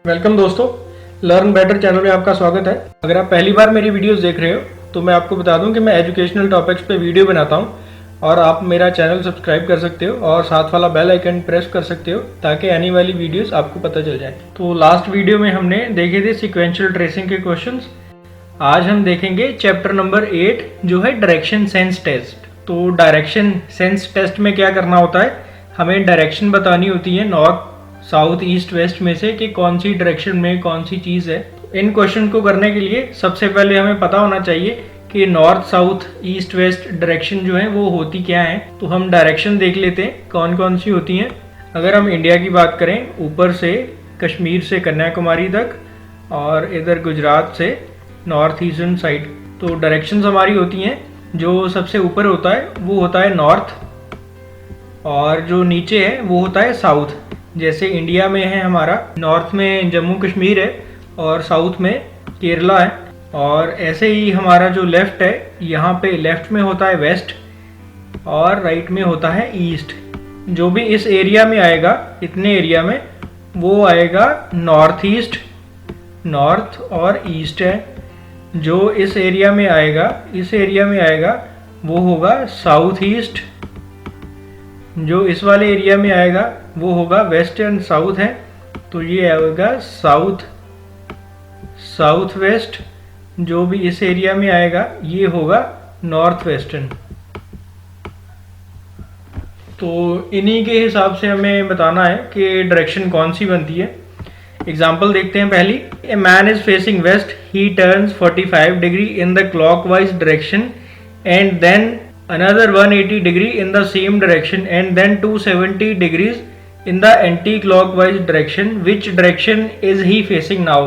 Welcome दोस्तों, learn better channel में आपका स्वागत है। अगर आप पहली बार मेरी वीडियोस देख रहे हो तो मैं आपको बता दूं कि मैं एजुकेशनल टॉपिक्स पे वीडियो बनाता हूं और आप मेरा चैनल सब्सक्राइब कर सकते हो और साथ वाला बेल आइकन प्रेस कर सकते हो ताकि आने वाली वीडियोस आपको पता चल जाए। तो लास्ट वीडियो में हमने देखे थे सीक्वेंशियल ट्रेसिंग के क्वेश्चंस। आज हम देखेंगे चैप्टर नंबर 8 जो है डायरेक्शन सेंस टेस्ट। तो डायरेक्शन सेंस टेस्ट में क्या करना होता है, हमें डायरेक्शन बतानी होती है नॉर्थ साउथ ईस्ट वेस्ट में से कि कौन सी डायरेक्शन में कौन सी चीज़ है। इन क्वेश्चन को करने के लिए सबसे पहले हमें पता होना चाहिए कि north south east west direction जो है वो होती क्या है। तो हम डायरेक्शन देख लेते हैं कौन कौन सी होती हैं। अगर हम इंडिया की बात करें, ऊपर से कश्मीर से कन्याकुमारी तक और इधर गुजरात से नॉर्थ ईस्टर्न साइड, तो डायरेक्शंस हमारी होती हैं। जो सबसे ऊपर होता है वो होता है नॉर्थ और जो नीचे है वो होता है साउथ। जैसे इंडिया में है हमारा, नॉर्थ में जम्मू कश्मीर है और साउथ में केरला है। और ऐसे ही हमारा जो लेफ़्ट है, यहाँ पे लेफ़्ट में होता है वेस्ट और राइट में होता है ईस्ट। जो भी इस एरिया में आएगा, इतने एरिया में, वो आएगा नॉर्थ ईस्ट, नॉर्थ और ईस्ट है। जो इस एरिया में आएगा, इस एरिया में आएगा वो होगा साउथ ईस्ट। जो इस वाले एरिया में आएगा वो होगा वेस्ट एंड साउथ है, तो ये आएगा साउथ साउथ वेस्ट। जो भी इस एरिया में आएगा ये होगा नॉर्थ वेस्टर्न। तो इन्हीं के हिसाब से हमें बताना है कि डायरेक्शन कौन सी बनती है। एग्जाम्पल देखते हैं पहली। A man is facing west, he turns 45 degree in the clockwise direction and then another 180 degree in the same direction and then 270 degrees in the anti-clockwise direction. Which direction is he facing now?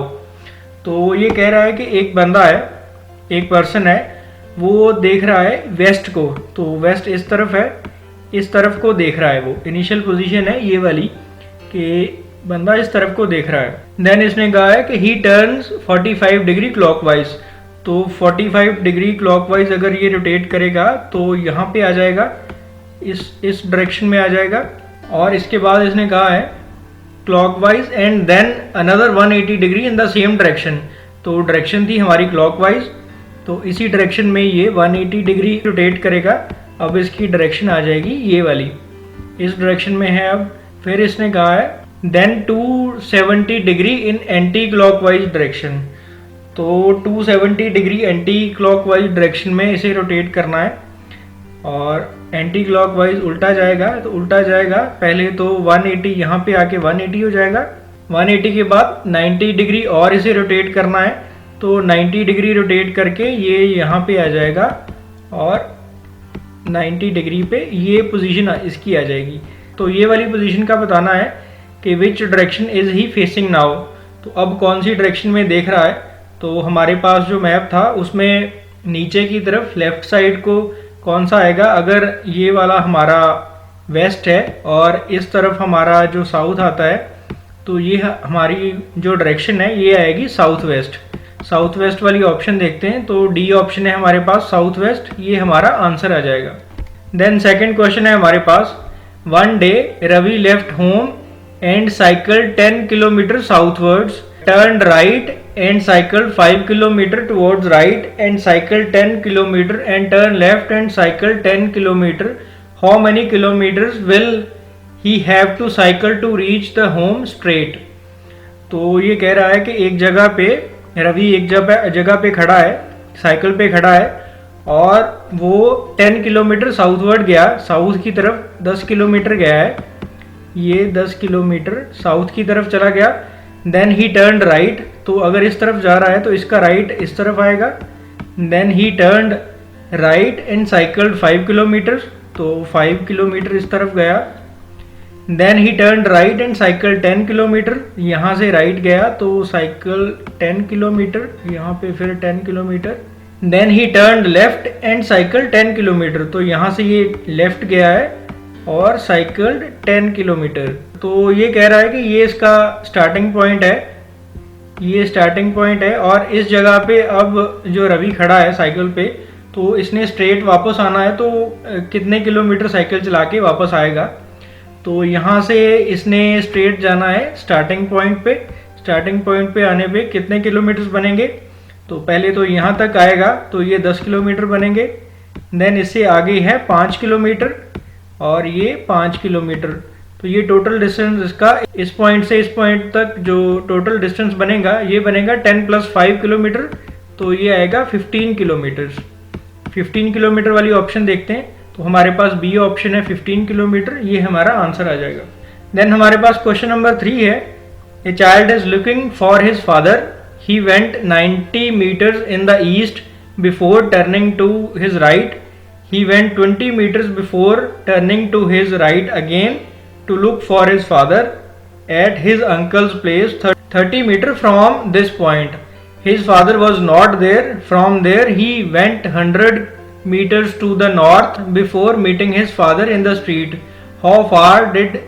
तो ये कह रहा है कि एक बंदा है, एक पर्सन है, वो देख रहा है वेस्ट को। तो वेस्ट इस तरफ है, इस तरफ को देख रहा है। वो इनिशियल पोजीशन है ये वाली कि बंदा इस तरफ को देख रहा है। देन इसने कहा है कि he turns 45 डिग्री क्लॉकवाइज। तो 45 डिग्री क्लॉकवाइज अगर ये रोटेट करेगा तो यहाँ पे आ जाएगा, इस डायरेक्शन में आ जाएगा। और इसके बाद इसने कहा है clockwise and then another 180 degree in the same direction. तो डायरेक्शन थी हमारी क्लॉकवाइज, तो इसी डायरेक्शन में ये 180 डिग्री रोटेट करेगा। अब इसकी डायरेक्शन आ जाएगी ये वाली, इस डायरेक्शन में है। अब फिर इसने कहा है then 270 degree in anti clockwise direction. तो 270 डिग्री एंटी क्लॉकवाइज डायरेक्शन में इसे रोटेट करना है और एंटी क्लॉकवाइज उल्टा जाएगा। तो उल्टा जाएगा, पहले तो 180 यहाँ पे आके 180 हो जाएगा। 180 के बाद 90 डिग्री और इसे रोटेट करना है, तो 90 डिग्री रोटेट करके ये यहाँ पे आ जाएगा और 90 डिग्री पे ये पोजीशन इसकी आ जाएगी। तो ये वाली पोजीशन का बताना है कि which direction is he facing now. तो अब कौन सी डायरेक्शन में देख रहा है। तो हमारे पास जो मैप था उसमें नीचे की तरफ लेफ्ट साइड को कौन सा आएगा, अगर ये वाला हमारा वेस्ट है और इस तरफ हमारा जो साउथ आता है, तो ये हमारी जो डायरेक्शन है ये आएगी साउथ वेस्ट। साउथ वेस्ट वाली ऑप्शन देखते हैं, तो डी ऑप्शन है हमारे पास साउथ वेस्ट, ये हमारा आंसर आ जाएगा। देन सेकंड क्वेश्चन है हमारे पास। One day Ravi left home and cycle 10 kilometre southwards, turned right and cycled 5 kilometer towards right and cycled 10 kilometer and turn left and cycled 10 kilometer. How many kilometers will he have to cycle to reach the home straight? तो ये कह रहा है कि एक जगह पे रवि एक जगह पे खड़ा है, साइकिल पे खड़ा है और वो 10 किलोमीटर साउथवर्ड गया, साउथ की तरफ 10 किलोमीटर गया है। ये 10 किलोमीटर साउथ की तरफ चला गया। देन ही टर्न्ड राइट, तो अगर इस तरफ जा रहा है तो इसका राइट इस तरफ आएगा। Then he turned right and cycled 5 kilometre, तो 5 किलोमीटर इस तरफ गया। Then he turned right and cycle 10 kilometre, यहाँ से राइट गया तो साइकिल 10 किलोमीटर, यहाँ पे फिर 10 kilometre. Then he turned left and cycle 10 kilometre, तो यहाँ से ये लेफ्ट गया है और साइकिल्ड 10 किलोमीटर। तो ये कह रहा है कि ये इसका स्टार्टिंग पॉइंट है, ये स्टार्टिंग पॉइंट है। और इस जगह पे अब जो रवि खड़ा है साइकिल पे, तो इसने स्ट्रेट वापस आना है, तो कितने किलोमीटर साइकिल चला के वापस आएगा। तो यहाँ से इसने स्ट्रेट जाना है स्टार्टिंग पॉइंट पे, स्टार्टिंग पॉइंट पे आने पे कितने किलोमीटर्स बनेंगे, तो पहले तो यहाँ तक आएगा तो ये 10 किलोमीटर बनेंगे, देन इससे आगे है 5 किलोमीटर और ये 5 किलोमीटर। तो ये टोटल डिस्टेंस इसका इस पॉइंट से इस पॉइंट तक जो टोटल डिस्टेंस बनेगा ये बनेगा 10 + 5 किलोमीटर, तो ये आएगा 15 किलोमीटर्स। 15 किलोमीटर वाली ऑप्शन देखते हैं, तो हमारे पास बी ऑप्शन है 15 किलोमीटर, ये हमारा आंसर आ जाएगा। देन हमारे पास क्वेश्चन नंबर 3 है, a child is looking for his father, he went 90 meters in the east before turning to his right, he went 20 meters before turning to his right again to look for his father at his uncle's place 30 meters from this point. His father was not there. From there he went 100 meters to the north before meeting his father in the street. How far did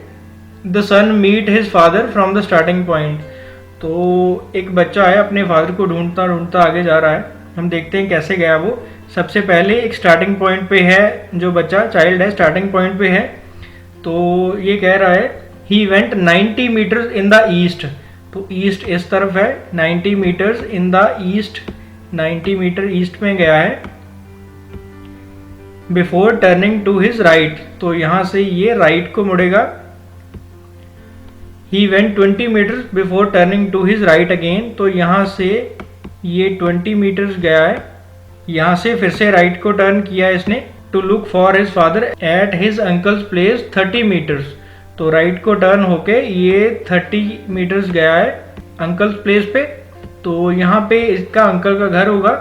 the son meet his father from the starting point? तो एक बच्चा है अपने father को ढूंढता ढूंढता आगे जा रहा है, हम देखते हैं कैसे गया वो। सबसे पहले एक स्टार्टिंग पॉइंट पे है, जो बच्चा चाइल्ड है स्टार्टिंग पॉइंट पे है, तो ये कह रहा है he went 90 meters in the east, तो ईस्ट इस तरफ है, 90 meters in the east, 90 metre east में गया है। Before turning to his right, तो यहाँ से ये राइट को मुड़ेगा। He went 20 meters before turning to his right again, तो यहाँ से ये 20 meters गया है, यहाँ से फिर से राइट को टर्न किया इसने। To look for his father at his uncle's place 30 meters, तो राइट को टर्न होके ये 30 meters गया है अंकल्स प्लेस पे, तो यहाँ पे इसका अंकल का घर होगा।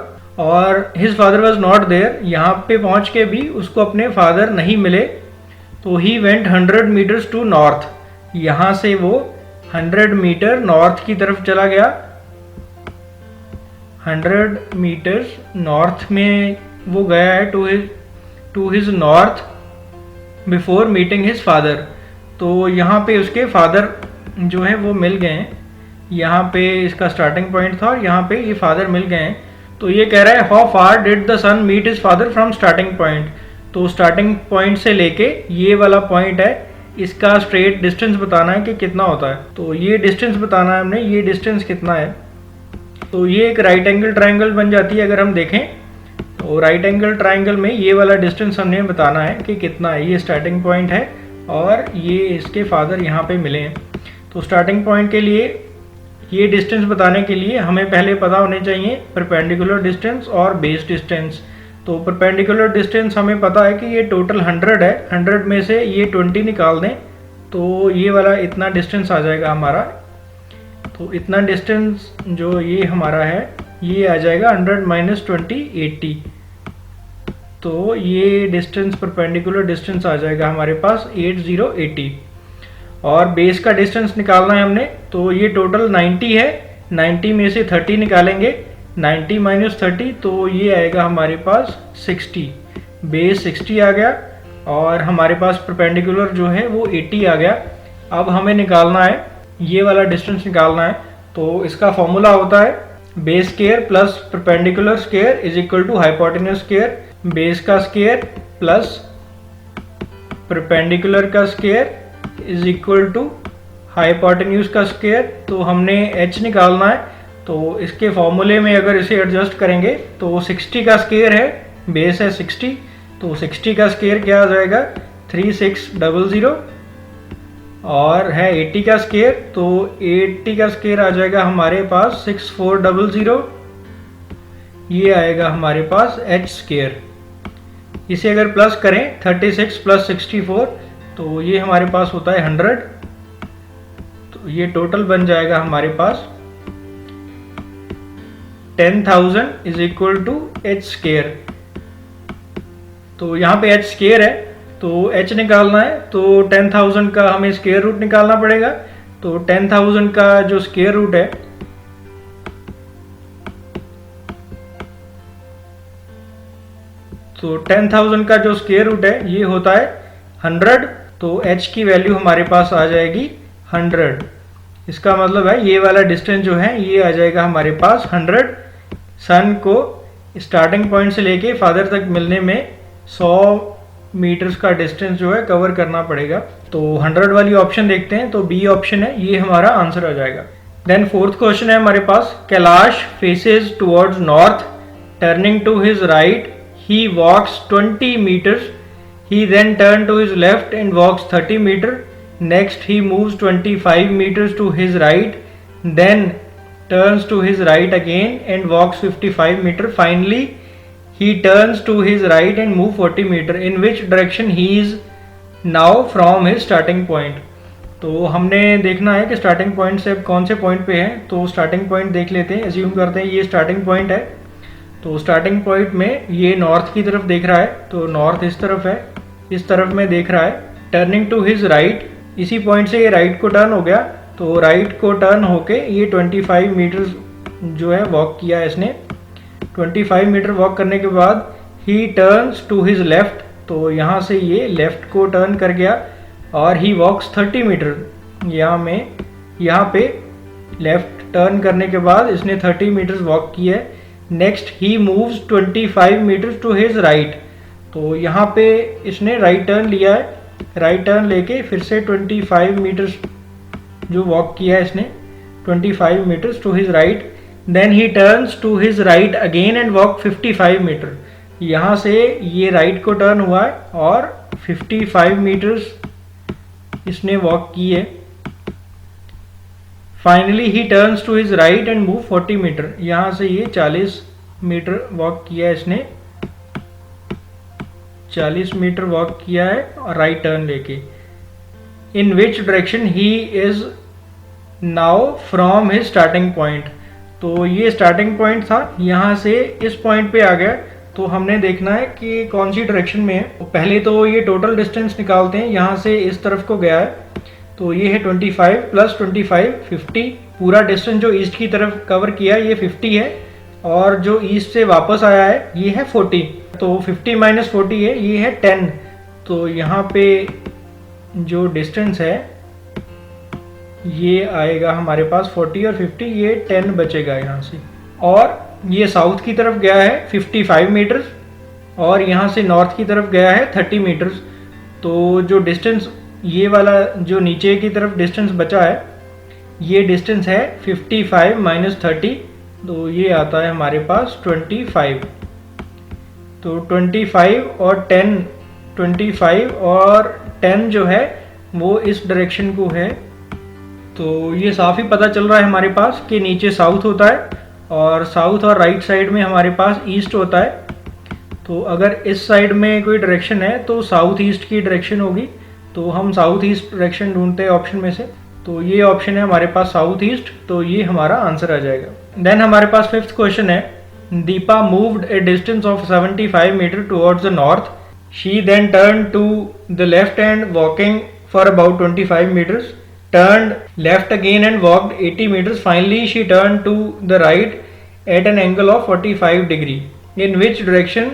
और his father was not there, यहाँ पे पहुँच के भी उसको अपने फादर नहीं मिले, तो he went 100 meters to north, यहाँ से वो 100 मीटर नॉर्थ की तरफ चला गया। 100 मीटर्स नॉर्थ में वो गया है to his north before meeting his father, तो यहाँ पे उसके फादर जो है वो मिल गए हैं। यहाँ पे इसका स्टार्टिंग पॉइंट था और यहाँ पे ये फादर मिल गए हैं। तो ये कह रहा है how far did the son meet his father from starting point, तो स्टार्टिंग पॉइंट से लेके ये वाला पॉइंट है, इसका स्ट्रेट डिस्टेंस बताना है कि कितना होता है। तो ये डिस्टेंस बताना है हमने, ये डिस्टेंस कितना है। तो ये एक राइट एंगल ट्रायंगल बन जाती है अगर हम देखें, तो राइट एंगल ट्रायंगल में ये वाला डिस्टेंस हमने बताना है कि कितना है। ये स्टार्टिंग पॉइंट है और ये इसके फादर यहाँ पे मिले हैं। तो स्टार्टिंग पॉइंट के लिए ये डिस्टेंस बताने के लिए हमें पहले पता होने चाहिए परपेंडिकुलर डिस्टेंस और बेस डिस्टेंस। तो परपेंडिकुलर डिस्टेंस हमें पता है कि ये टोटल 100 है, 100 में से ये 20 निकाल दें तो ये वाला इतना डिस्टेंस आ जाएगा हमारा। तो इतना डिस्टेंस जो ये हमारा है ये आ जाएगा 100 - 20 80, तो ये डिस्टेंस परपेंडिकुलर डिस्टेंस आ जाएगा हमारे पास 80 और बेस का डिस्टेंस निकालना है हमने, तो ये टोटल 90 है, 90 में से 30 निकालेंगे, 90 - 30 तो ये आएगा हमारे पास 60, बेस 60 आ गया और हमारे पास परपेंडिकुलर जो है वो 80 आ गया। अब हमें निकालना है ये वाला डिस्टेंस निकालना है, तो इसका फॉर्मूला होता है base square plus perpendicular square is equal to hypotenuse square, base का स्क्वायर प्लस परपेंडिकुलर का square is equal to hypotenuse का स्क्वायर। तो हमने h निकालना है, तो इसके फॉर्मूले में अगर इसे एडजस्ट करेंगे तो 60 का स्क्वायर है, बेस है 60, तो 60 का स्क्वायर क्या आ जाएगा 3600 और है 80 का स्क्वायर, तो 80 का स्क्वायर आ जाएगा हमारे पास 6400, ये आएगा हमारे पास h स्क्वायर। इसे अगर प्लस करें 36 + 64 तो ये हमारे पास होता है 100, तो ये टोटल बन जाएगा हमारे पास 10,000 is equal to h square. तो यहाँ पे h स्क्वायर है तो h निकालना है, तो 10,000 का हमें स्क्वायर रूट निकालना पड़ेगा। तो 10,000 का जो स्क्वायर रूट है तो 10,000 का जो स्क्वायर रूट है ये होता है 100, तो h की वैल्यू हमारे पास आ जाएगी 100। इसका मतलब है ये वाला डिस्टेंस जो है ये आ जाएगा हमारे पास 100। सन को स्टार्टिंग पॉइंट से लेके फादर तक मिलने में 100 मीटर्स का डिस्टेंस जो है कवर करना पड़ेगा। तो 100 वाली ऑप्शन देखते हैं, तो बी ऑप्शन है ये हमारा आंसर आ जाएगा। देन फोर्थ क्वेश्चन है हमारे पास, Kailash faces towards north, turning to his right he walks 20 meters. He then turned to his left and walks 30 meters. Next he moves 25 meters to his right, then turns to his right again and walks 55 meters. Finally he turns to his right and moves 40 meters. In which direction he is now from his starting point? तो हमने देखना है कि starting point से अब कौन से point पे है। तो स्टार्टिंग पॉइंट देख लेते हैं, एज्यूम करते हैं ये स्टार्टिंग पॉइंट है। तो स्टार्टिंग पॉइंट में ये नॉर्थ की तरफ देख रहा है, तो नॉर्थ इस तरफ है, इस तरफ में देख रहा है। टर्निंग टू हिज राइट, इसी पॉइंट से ये राइट को टर्न हो गया, तो राइट को टर्न होके ये 25 मीटर जो है वॉक किया है इसने। 25 मीटर वॉक करने के बाद he turns to his left, तो यहाँ से ये लेफ्ट को टर्न कर गया और ही वॉक्स 30 मीटर। यहाँ पे लेफ्ट टर्न करने के बाद इसने 30 मीटर्स वॉक किया है। Next he moves 25 metres to his right, तो यहाँ पे इसने राइट टर्न लिया है, राइट टर्न लेके फिर से 25 मीटर्स जो वॉक किया है इसने, 25 metres to his right. Then he turns to his right again and walk 55 metre. यहाँ से ये राइट को टर्न हुआ है और 55 मीटर्स इसने वॉक की है। Finally he turns to his right and move 40 metre. यहाँ से ये 40 मीटर वॉक किया है इसने, 40 मीटर वॉक किया है और राइट टर्न लेके। In which direction he is now from his starting point, तो ये स्टार्टिंग पॉइंट था, यहाँ से इस पॉइंट पे आ गया। तो हमने देखना है कि कौन सी डायरेक्शन में है। तो पहले तो ये टोटल डिस्टेंस निकालते हैं, यहाँ से इस तरफ को गया है, तो ये है 25 प्लस 25 50। पूरा डिस्टेंस जो ईस्ट की तरफ कवर किया ये 50 है और जो ईस्ट से वापस आया है ये है 40। तो 50 माइनस 40 है, ये है 10। तो यहाँ पे जो डिस्टेंस है ये आएगा हमारे पास 40 और 50, ये 10 बचेगा यहाँ से। और ये साउथ की तरफ गया है 55 मीटर्स और यहाँ से नॉर्थ की तरफ गया है 30 मीटर्स। तो जो डिस्टेंस ये वाला जो नीचे की तरफ डिस्टेंस बचा है ये डिस्टेंस है 55 माइनस 30, तो ये आता है हमारे पास 25। तो 25 और 10, 25 और 10 जो है वो इस डायरेक्शन को है। तो ये साफ ही पता चल रहा है हमारे पास कि नीचे साउथ होता है और साउथ और राइट साइड में हमारे पास ईस्ट होता है। तो अगर इस साइड में कोई डायरेक्शन है तो साउथ ईस्ट की डायरेक्शन होगी, तो हम साउथ ईस्ट डायरेक्शन ढूंढते हैं ऑप्शन में से। तो ये ऑप्शन है हमारे पास साउथ ईस्ट, तो ये हमारा आंसर आ जाएगा। देन हमारे पास फिफ्थ क्वेश्चन है, Deepa moved a distance of 75 metre towards the north. She then turn to the left and walking for about 25 metres, turned left again and walked 80 meters. Finally she turned to the right at an angle of 45 degree. In which direction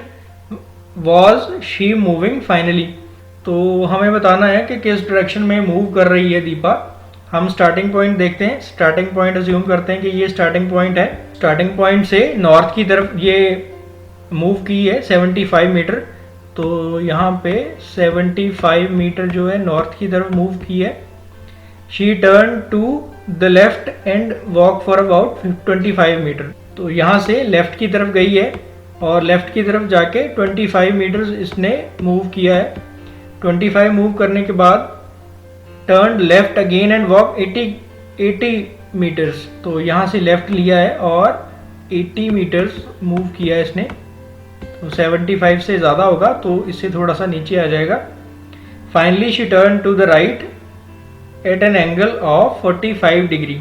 was she moving finally? तो हमें बताना है कि किस direction में move कर रही है दीपा। हम स्टार्टिंग पॉइंट देखते हैं, स्टार्टिंग पॉइंट अज्यूम करते हैं कि ये स्टार्टिंग पॉइंट है। स्टार्टिंग पॉइंट से नॉर्थ की तरफ ये मूव की है 75 मीटर, तो यहाँ पे 75 मीटर जो है नॉर्थ की तरफ मूव की है। She turned to the left and walked for about 25 metre, तो यहाँ से लेफ्ट की तरफ गई है और लेफ्ट की तरफ जाके 25 मीटर्स इसने मूव किया है। 25 मूव करने के बाद turn left again and walk 80 metres, तो यहाँ से लेफ्ट लिया है और 80 मीटर्स मूव किया है इसने। तो 75 से ज़्यादा होगा तो इससे थोड़ा सा नीचे आ जाएगा। Finally she turn to the right at an angle of 45 degree,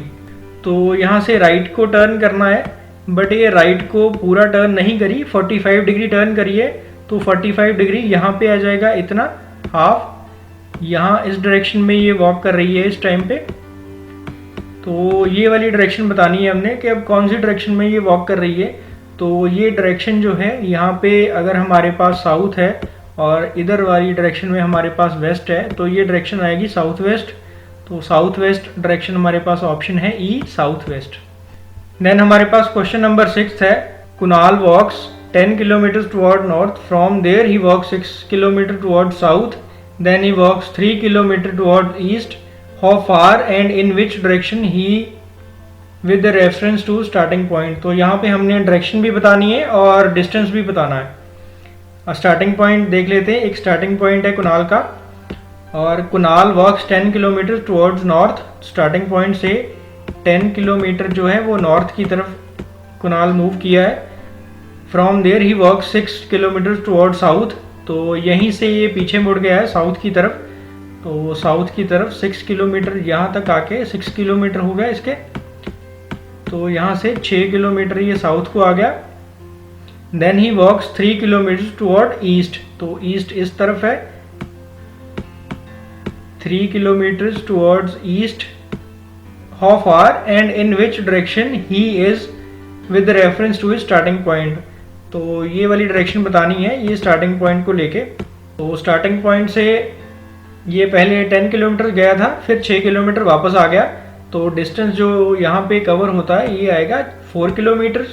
तो यहाँ से राइट को टर्न करना है, बट ये राइट को पूरा टर्न नहीं करी, 45 डिग्री टर्न करिए। तो 45 डिग्री यहाँ पे आ जाएगा, इतना हाफ। यहाँ इस डायरेक्शन में ये वॉक कर रही है इस टाइम पे, तो ये वाली डायरेक्शन बतानी है हमने कि अब कौन सी डायरेक्शन में ये वॉक कर रही है। तो ये डायरेक्शन जो है यहाँ पे अगर हमारे पास साउथ है और इधर वाली डायरेक्शन में हमारे पास वेस्ट है, तो ये डायरेक्शन आएगी साउथ वेस्ट। तो साउथ वेस्ट डायरेक्शन हमारे पास ऑप्शन है ई, साउथ वेस्ट। देन हमारे पास क्वेश्चन नंबर 6 है, Kunal walks 10 kilometre toward north, from there he walks 6 kilometre toward south, then he walks 3 kilometre toward east, how far and in which direction he with reference to starting point. तो यहाँ पे हमने direction भी बतानी है और distance भी बताना है। स्टार्टिंग पॉइंट देख लेते हैं। एक स्टार्टिंग पॉइंट है कुणाल का, और Kunal walks 10 kilometre towards north. Starting point से 10 किलोमीटर जो है वो नॉर्थ की तरफ कुणाल मूव किया है। From there he walk 6 kilometre toward south. तो यहीं से ये पीछे मुड़ गया है साउथ की तरफ। तो साउथ की तरफ 6 किलोमीटर, यहाँ तक आके 6 किलोमीटर हो गया इसके। तो यहाँ से 6 किलोमीटर ये साउथ को आ गया। Then he walks 3 kilometre toward east. तो ईस्ट इस तरफ है, 3 kilometers towards east. How far and in which direction he is with reference to his starting point। तो ये वाली डायरेक्शन बतानी है ये स्टार्टिंग पॉइंट को लेके। तो स्टार्टिंग पॉइंट से ये पहले 10 किलोमीटर गया था, फिर 6 किलोमीटर वापस आ गया। तो डिस्टेंस जो यहाँ पे कवर होता है ये आएगा 4 किलोमीटर।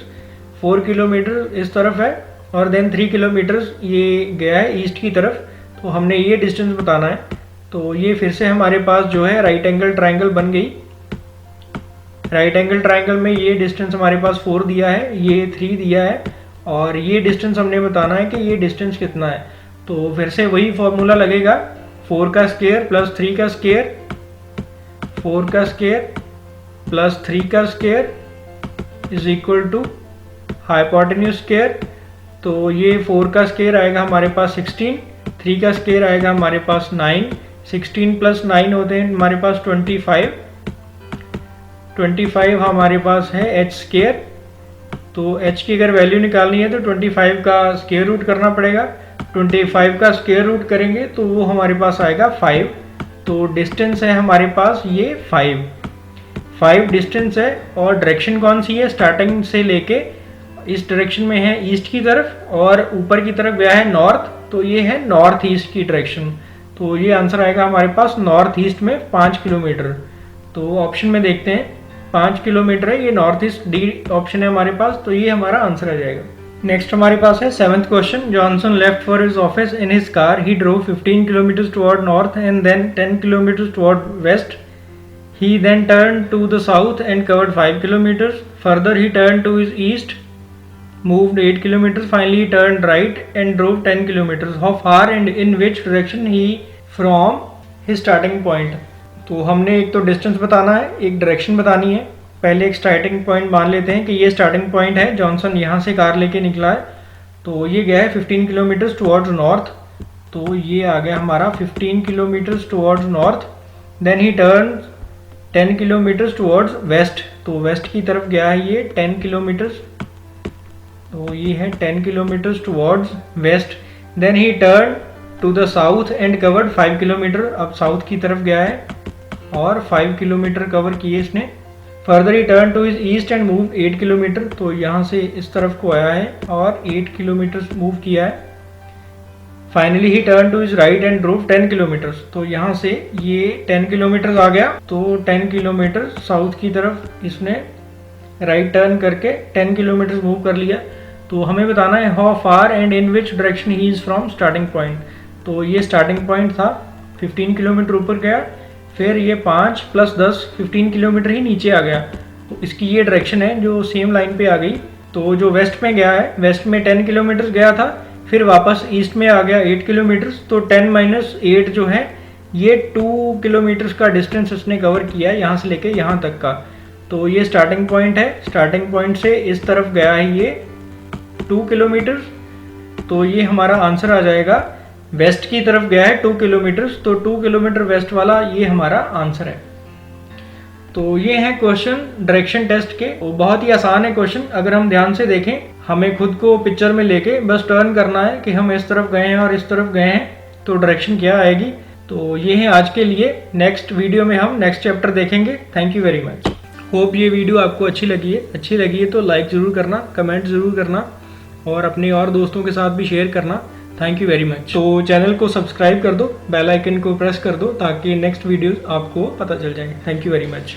4 किलोमीटर इस तरफ है, और देन 3 किलोमीटर ये गया है ईस्ट की तरफ। तो हमने ये डिस्टेंस बताना है। तो ये फिर से हमारे पास जो है राइट एंगल ट्रायंगल बन गई। राइट एंगल ट्रायंगल में ये डिस्टेंस हमारे पास 4 दिया है, ये 3 दिया है, और ये डिस्टेंस हमने बताना है कि ये डिस्टेंस कितना है। तो फिर से वही फॉर्मूला लगेगा, 4 का स्क्वायर प्लस 3 का स्क्वायर, 4 का स्क्वायर प्लस 3 का square is equal to hypotenuse square. तो ये 4 का स्क्वायर आएगा हमारे पास 16, 3 का स्क्वायर आएगा हमारे पास 9, 16 प्लस 9 होते हैं हमारे पास 25। 25 हमारे पास है एच स्क्वायर। तो एच की अगर वैल्यू निकालनी है तो 25 का स्क्वायर रूट करना पड़ेगा। 25 का स्क्वायर रूट करेंगे तो वो हमारे पास आएगा 5। तो डिस्टेंस है हमारे पास ये 5 डिस्टेंस है। और डायरेक्शन कौन सी है, स्टार्टिंग से लेके इस डायरेक्शन में है ईस्ट की तरफ, और ऊपर की तरफ गया है नॉर्थ। तो ये है नॉर्थ ईस्ट की डायरेक्शन। तो ये आंसर आएगा हमारे पास नॉर्थ ईस्ट में 5 किलोमीटर। तो ऑप्शन में देखते हैं 5 किलोमीटर है, ये नॉर्थ ईस्ट डी ऑप्शन है हमारे पास। तो ये हमारा आंसर आ जाएगा। नेक्स्ट हमारे पास है 7th question. Johnson left for his office in his car. He drove 15 kilometre toward north and then 10 kilometre toward west. He then turn to the south and covered 5 kilometre. Further he turn to his east, moved 8 kilometers, finally turned right and drove 10 kilometers. How far and in which direction he from his starting point। तो हमने एक तो distance बताना है, एक direction बतानी है। पहले एक स्टार्टिंग पॉइंट मान लेते हैं कि ये स्टार्टिंग पॉइंट है। जॉनसन यहाँ से कार लेके निकला है, तो ये गया है 15 किलोमीटर्स टुवर्ड्स नॉर्थ। तो ये आ गया हमारा 15 kilometres towards north. Then he turn 10 kilometres towards west. तो वेस्ट की तरफ गया है ये 10 किलोमीटर्स। तो ये है 10 kilometres towards west. Then he turn to the south and covered 5 kilometre. अब साउथ की तरफ गया है और 5 किलोमीटर कवर किए इसने। Further he turn to his east and move 8 kilometre. तो यहाँ से इस तरफ को आया है और 8 किलोमीटर मूव किया है। Finally he turn to his right and drove 10 kilometres. तो यहाँ से ये 10 किलोमीटर आ गया। तो 10 किलोमीटर साउथ की तरफ इसने राइट टर्न करके 10 किलोमीटर मूव कर लिया। तो हमें बताना है how far and in which direction he is from starting point. तो ये स्टार्टिंग पॉइंट था, 15 किलोमीटर ऊपर गया, फिर ये 5 प्लस 10 15 किलोमीटर ही नीचे आ गया। तो इसकी ये डायरेक्शन है जो सेम लाइन पे आ गई। तो जो वेस्ट में गया है, वेस्ट में 10 किलोमीटर गया था, फिर वापस ईस्ट में आ गया 8 किलोमीटर। तो 10 माइनस 8 जो है ये 2 किलोमीटर्स का डिस्टेंस इसने कवर किया है यहाँ से लेके यहाँ तक का। तो ये स्टार्टिंग पॉइंट है। स्टार्टिंग पॉइंट से इस तरफ गया है ये 2 किलोमीटर। तो ये हमारा आंसर आ जाएगा। वेस्ट की तरफ गया है 2 किलोमीटर। तो 2 किलोमीटर वेस्ट वाला ये हमारा आंसर है। तो ये है क्वेश्चन डायरेक्शन टेस्ट के। बहुत ही आसान है क्वेश्चन। अगर हम ध्यान से देखें, हमें खुद को पिक्चर में लेके बस टर्न करना है कि हम इस तरफ गए हैं और इस तरफ गए हैं, तो डायरेक्शन क्या आएगी। तो ये है आज के लिए। नेक्स्ट वीडियो में हम नेक्स्ट चैप्टर देखेंगे। Thank you very much. Hope ये वीडियो आपको अच्छी लगी है तो लाइक ज़रूर करना, कमेंट ज़रूर करना, और अपने और दोस्तों के साथ भी शेयर करना। Thank you very much. तो चैनल को सब्सक्राइब कर दो, बेल आइकन को प्रेस कर दो ताकि नेक्स्ट वीडियोस आपको पता चल जाएंगे। Thank you very much.